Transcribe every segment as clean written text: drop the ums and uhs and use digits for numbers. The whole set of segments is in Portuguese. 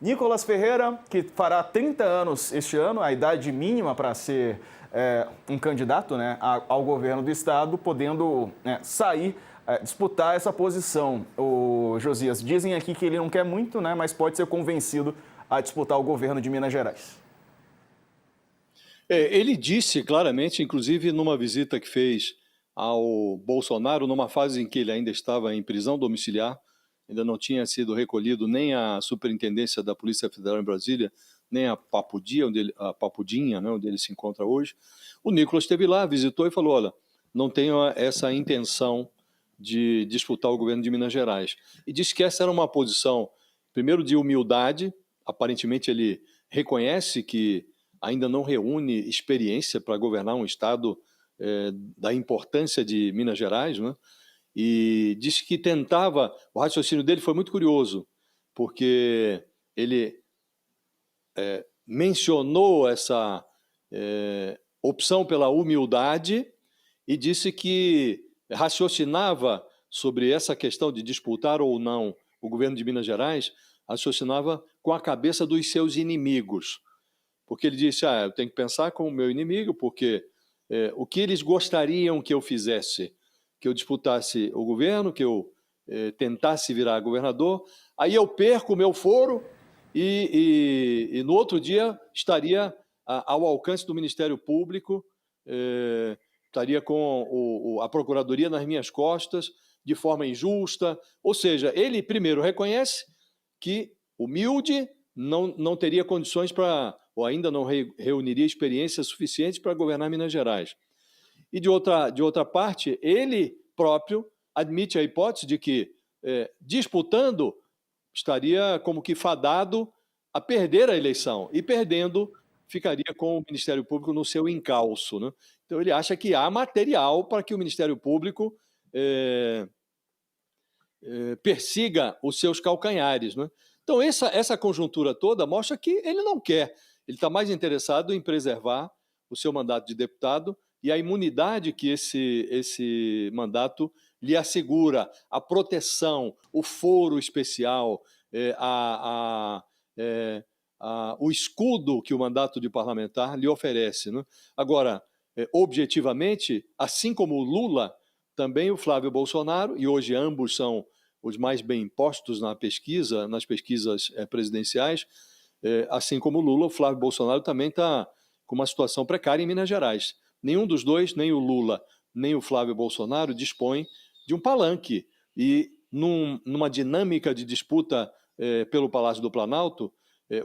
Nicolas Ferreira, que fará 30 anos este ano, a idade mínima para ser um candidato, né, ao governo do estado, podendo sair, disputar essa posição. O Josias, dizem aqui que ele não quer muito, né, mas pode ser convencido a disputar o governo de Minas Gerais. Ele disse claramente, inclusive numa visita que fez ao Bolsonaro, numa fase em que ele ainda estava em prisão domiciliar, ainda não tinha sido recolhido nem a superintendência da Polícia Federal em Brasília, nem a Papudinha, né, onde ele se encontra hoje. O Nicolas esteve lá, visitou e falou, olha, não tenho essa intenção de disputar o governo de Minas Gerais. E disse que essa era uma posição, primeiro, de humildade. Aparentemente ele reconhece que ainda não reúne experiência para governar um estado da importância de Minas Gerais, né? E disse que tentava, o raciocínio dele foi muito curioso, porque ele mencionou essa opção pela humildade e disse que raciocinava sobre essa questão de disputar ou não o governo de Minas Gerais, raciocinava com a cabeça dos seus inimigos. Porque ele disse, eu tenho que pensar como meu inimigo, porque o que eles gostariam que eu fizesse, que eu disputasse o governo, que eu tentasse virar governador, aí eu perco o meu foro e no outro dia estaria ao alcance do Ministério Público, estaria com a Procuradoria nas minhas costas, de forma injusta. Ou seja, ele primeiro reconhece que, humilde, não teria condições para, ou ainda não reuniria experiência suficiente para governar Minas Gerais. E de outra parte, ele próprio admite a hipótese de que, disputando, estaria como que fadado a perder a eleição, e perdendo, ficaria com o Ministério Público no seu encalço, né? Então ele acha que há material para que o Ministério Público persiga os seus calcanhares, né? Então essa conjuntura toda mostra que ele não quer, ele está mais interessado em preservar o seu mandato de deputado e a imunidade que esse mandato lhe assegura, a proteção, o foro especial, o escudo que o mandato de parlamentar lhe oferece, né? Agora, objetivamente, assim como o Lula, também o Flávio Bolsonaro, e hoje ambos são os mais bem postos nas pesquisas presidenciais, assim como o Lula, o Flávio Bolsonaro também está com uma situação precária em Minas Gerais. Nenhum dos dois, nem o Lula, nem o Flávio Bolsonaro, dispõe de um palanque. E numa dinâmica de disputa pelo Palácio do Planalto,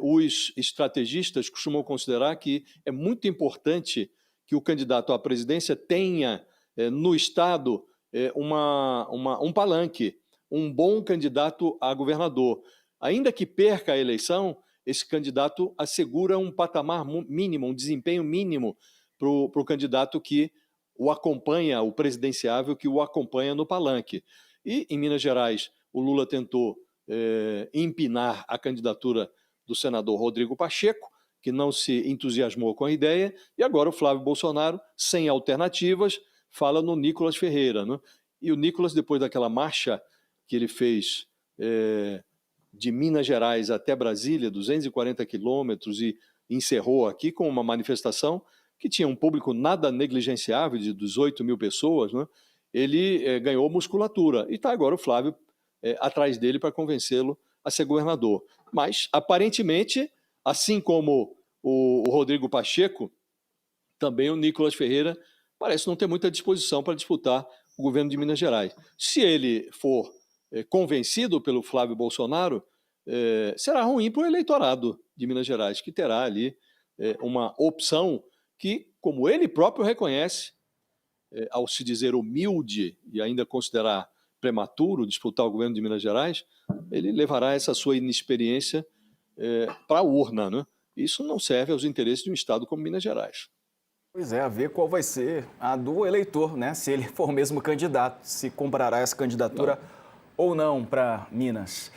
os estrategistas costumam considerar que é muito importante que o candidato à presidência tenha no Estado um palanque, um bom candidato a governador. Ainda que perca a eleição, esse candidato assegura um patamar mínimo, um desempenho mínimo para o candidato que o acompanha, o presidenciável que o acompanha no palanque. E em Minas Gerais, o Lula tentou empinar a candidatura do senador Rodrigo Pacheco, que não se entusiasmou com a ideia, e agora o Flávio Bolsonaro, sem alternativas, fala no Nicolas Ferreira, né? E o Nicolas, depois daquela marcha que ele fez de Minas Gerais até Brasília, 240 quilômetros, e encerrou aqui com uma manifestação que tinha um público nada negligenciável, de 18 mil pessoas, né? Ele ganhou musculatura. E está agora o Flávio atrás dele para convencê-lo a ser governador. Mas, aparentemente, assim como o Rodrigo Pacheco, também o Nicolas Ferreira parece não ter muita disposição para disputar o governo de Minas Gerais. Se ele for convencido pelo Flávio Bolsonaro, será ruim para o eleitorado de Minas Gerais, que terá ali uma opção que, como ele próprio reconhece, ao se dizer humilde e ainda considerar prematuro disputar o governo de Minas Gerais, ele levará essa sua inexperiência para a urna, né? Isso não serve aos interesses de um estado como Minas Gerais. Pois é, a ver qual vai ser a do eleitor, né? Se ele for mesmo candidato, se comprará essa candidatura ou não para Minas.